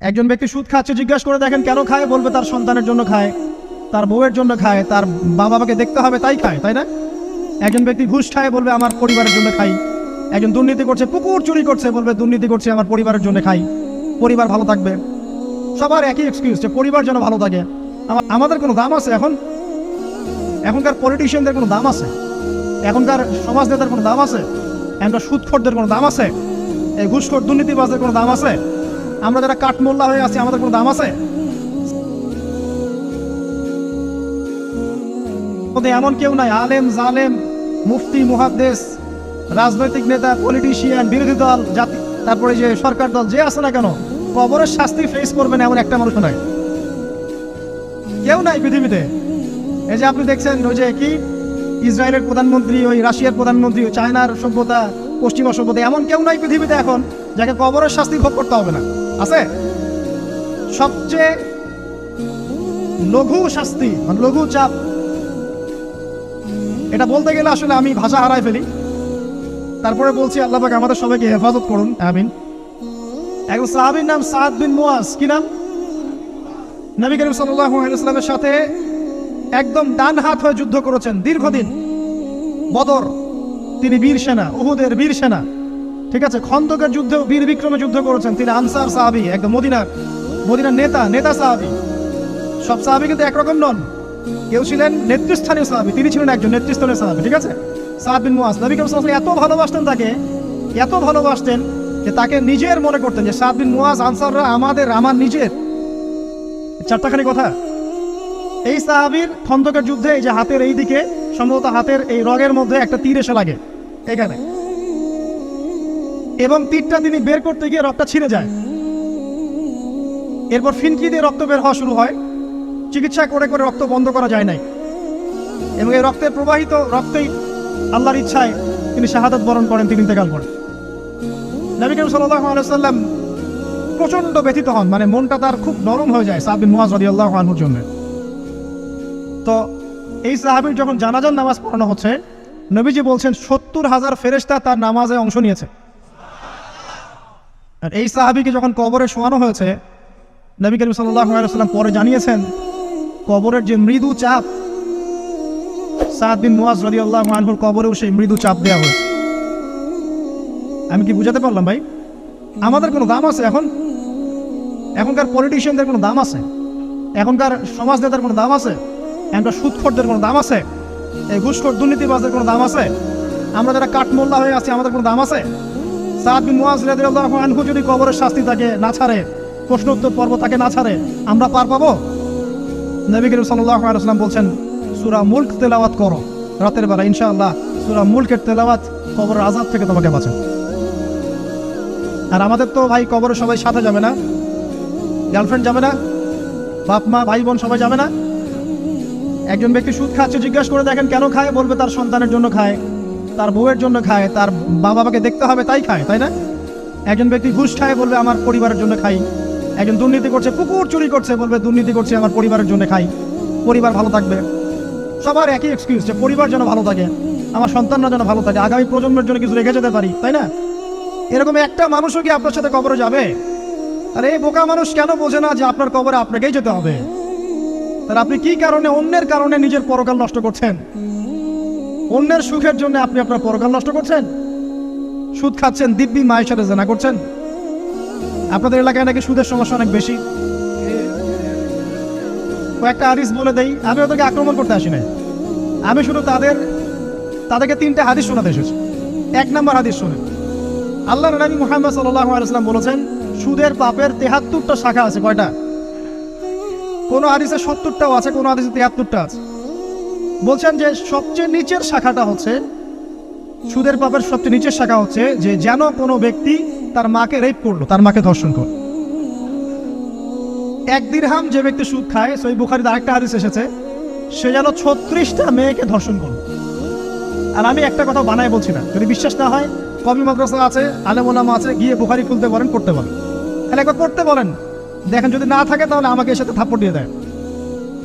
একজন ব্যক্তি সুদ খাচ্ছে, জিজ্ঞাসা করে দেখেন কেন খায়, বলবে তার সন্তানের জন্য খায়, তার বউয়ের জন্য খায়, তার বাবাকে দেখতে হবে তাই খায়, তাই না? একজন ব্যক্তি ঘুষ খায়, বলবে আমার পরিবারের জন্য খাই। একজন দুর্নীতি করছে, পুকুর চুরি করছে, বলবে দুর্নীতি করছে আমার পরিবারের জন্য খাই, পরিবার ভালো থাকবে। সবার একই এক্সকিউজ, যে পরিবার যেন ভালো থাকে। আমাদের কোনো দাম আছে এখন? এখনকার পলিটিশিয়ানদের কোনো দাম আছে? এখনকার সমাজ নেতার কোনো দাম আছে? এখনকার সুদখোরদের কোনো দাম আছে? এই ঘুষখোর দুর্নীতিবাজদের কোনো দাম আছে? আমরা যারা কাঠমোল্লা হয়ে আছি, আমাদের কোনো দাম আছে? এমন কেউ নাই, আলেম জালেম, মুফতি মুহাদ্দিস, রাজনৈতিক নেতা, পলিটিশিয়ান, বিরোধী দল, জাতি, তারপরে যে সরকার দল যে আছে না কেন, কবরের শাস্তি ফেস করবেন এমন একটা মানুষ নাই, কেউ নাই পৃথিবীতে। এই যে আপনি দেখছেন, ওই যে কি ইসরায়েলের প্রধানমন্ত্রী, ওই রাশিয়ার প্রধানমন্ত্রী, চায়নার সভ্যতা, পশ্চিমা সভ্যতা, এমন কেউ নাই পৃথিবীতে এখন যাকে কবরের শাস্তি ভোগ করতে হবে না। আছে? সবচেয়ে লঘু শাস্তি, লঘু চাপ, এটা বলতে গেলে আসলে আমি ভাষা হারাই ফেলি। তারপরে বলছি, আল্লাহ পাক আমাদের সবাইকে হেফাজত করুন, আমিন। একজন সাহাবীর নাম সাদ বিন মুয়াজ। কি নাম? নবী করিম সাল্লাল্লাহু আলাইহি ওয়াসাল্লামের সাথে একদম ডান হাত হয়ে যুদ্ধ করেছেন দীর্ঘদিন। বদর তিনি বীর সেনা, উহুদের বীর সেনা, ঠিক আছে। খন্দকের যুদ্ধেও বীর বিক্রমে যুদ্ধ করেছেন। তিনি আনসার সাহাবী, একদম মদিনার নেতা সাহাবী। সব সাহাবী কিন্তু একরকম নন। কেউ ছিলেন নেতৃস্থানীয় সাহাবী, তিনি ছিলেন একজন নেতৃস্থানীয় সাহাবী, ঠিক আছে। সাদ বিন মুয়াজ, নবী করিম সাল্লাল্লাহু আলাইহি ওয়াসাল্লাম এত ভালোবাসতেন তাকে, এত ভালোবাসতেন যে তাকে নিজের মনে করতেন, যে সাদ বিন মুয়াজ আনসাররা আমার নিজের। চারটাখানি কথা। এই সাহাবীর খন্দকের যুদ্ধে এই যে হাতের এই দিকে, সম্ভবত হাতের এই রগের মধ্যে একটা তীর এসে লাগে এখানে, এবং তীরটা তিনি বের করতে গিয়ে রক্তটা ছিঁড়ে যায়। এরপর ফিনকি দিয়ে রক্ত বের হওয়া শুরু হয়। চিকিৎসা করে করে রক্ত বন্ধ করা যায় নাই, এবং এই রক্তের প্রবাহিত রক্তেই আল্লাহর ইচ্ছায় তিনি শাহাদাত বরণ করেন, তিনি ইন্তেকাল করেন। নবী করিম সাল্লাল্লাহু আলাইহি ওয়াসাল্লাম প্রচন্ড ব্যথিত হন, মানে মনটা তার খুব নরম হয়ে যায় সাদ বিন মুয়াজ রাদিয়াল্লাহু আনহুর জন্য। তো এই সাহাবীর যখন জানাজার নামাজ পড়ানো হচ্ছে, নবীজি বলছেন 70,000 ফেরেশতা তার নামাজে অংশ নিয়েছে। আর এই সাহাবীকে যখন কবরে শোয়ানো হয়েছে, নবী করিম সাল্লাল্লাহু আলাইহি ওয়াসাল্লাম পরে জানিয়েছেন, কবরের যে মৃদু চাপ, সাদ বিন মুয়াজ রাদিয়াল্লাহু আনহুর কবরেও সেই মৃদু চাপ দেওয়া হয়েছে। আমি কি বুঝাতে পারলাম ভাই? আমাদের কোনো দাম আছে এখন? এখনকার পলিটিশিয়ানদের কোনো দাম আছে? এখনকার সমাজ নেতার কোনো দাম আছে? এখনকার সুদখোরদের কোনো দাম আছে? এই ঘুষখোর দুর্নীতিবাজদের কোনো দাম আছে? আমরা যারা কাঠমোল্লা হয়ে আছি, আমাদের কোনো দাম আছে? সাদ বিন মুয়াজ রাদিয়াল্লাহু আনহু যদি কবরের শাস্তি তাকে না ছাড়ে, প্রশ্ন উত্তর পর্ব তাকে না ছাড়ে, আমরা পার পাবো? নবী করিম সাল্লাল্লাহু আলাইহি ওয়াসাল্লাম বলছেন, সূরা মুলক তেলাওয়াত করো রাতের বেলা, ইনশাআল্লাহ সূরা মুলকের তেলাওয়াত কবরের আযাব থেকে তোমাকে বাঁচাবে। আর আমাদের তো ভাই কবরে সবাই সাথে যাবে না, গার্লফ্রেন্ড যাবে না, বাপ মা ভাই বোন সবাই যাবে না। একজন ব্যক্তি সুদ খাচ্ছে, জিজ্ঞাসা করে দেখেন কেন খায়, বলবে তার সন্তানের জন্য খায়, তার বউয়ের জন্য খায়, তার বাবাকে দেখতে হবে তাই খায়, তাই না? একজন ব্যক্তি ঘুষ খায়, বলবে আমার পরিবারের জন্য খাই। একজন দুর্নীতি করছে, পুকুর চুরি করছে, বলবে দুর্নীতি করছে আমার পরিবারের জন্য খাই, পরিবার ভালো থাকবে। সবার একই এক্সকিউজ, যে পরিবার যেন ভালো থাকে, আমার সন্তানরা যেন ভালো থাকে, আগামী প্রজন্মের জন্য কিছু রেখে যেতে পারি, তাই না? এরকম একটা মানুষও কি আপনার সাথে কবরে যাবে? আর এই বোকা মানুষ কেন বোঝে না যে আপনার কবরে আপনাকেই যেতে হবে? তাহলে আপনি কি কারণে, অন্যের কারণে নিজের পরকাল নষ্ট করছেন? অন্যের সুখের জন্য আপনি আপনার পরকাল নষ্ট করছেন। সুদ খাচ্ছেন, দিব্যি মায়ের সাথে জেনা করছেন। আপনাদের এলাকায় নাকি সুদের সমস্যা অনেক বেশি। কয়েকটা হাদিস বলে দেই, আমি ওদেরকে আক্রমণ করতে আসি নাই, আমি শুধু তাদেরকে 3টে হাদিস শোনাতে এসেছি। 1 নম্বর হাদিস শুনে, আল্লাহর নবী মুহাম্মদ সাল্লাল্লাহু আলাইহি ওয়াসাল্লাম বলেছেন, সুদের পাপের 73টা শাখা আছে। কয়টা? কোন হাদিসে 70টাও আছে, কোন হাদিসে 73টা আছে। বলছেন যে সবচেয়ে নিচের শাখাটা হচ্ছে, সুদের পাপের সবচেয়ে নিচের শাখা হচ্ছে যে যেন কোনো ব্যক্তি তার মাকে রেপ করলো, তার মাকে ধর্ষণ করলো। 1 দিরহাম যে ব্যক্তি সুদ খায়, সহিহ বুখারীতে আরেকটা হাদিস এসেছে, সে যেন 36টা মেয়েকে ধর্ষণ করলো। আর আমি একটা কথা বানায় বলছি না, যদি বিশ্বাস না হয়, কওমি মাদ্রাসা আছে, আলেম ওলামা আছে, গিয়ে বুখারী খুলতে পারেন, পড়তে পারেন। তাহলে একবার পড়তে বলেন, দেখেন যদি না থাকে তাহলে আমাকে এর সাথে থাপ্পড় দিয়ে দেয়।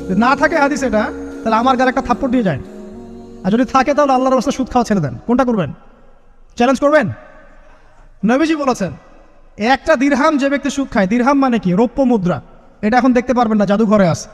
যদি না থাকে হাদিস এটা, তাহলে আমার গায়ে একটা থাপ্পড় দিয়ে যায়। আর যদি থাকে তাহলে আল্লাহর রাস্তায় সুদ খাওয়া ছেড়ে দেন। কোনটা করবেন? চ্যালেঞ্জ করবেন? নবীজি বলেছেন একটা দিরহাম যে ব্যক্তি সুদ খায়, দিরহাম মানে কি? রৌপ্য মুদ্রা। এটা এখন দেখতে পারবেন না, জাদুঘরে আছে।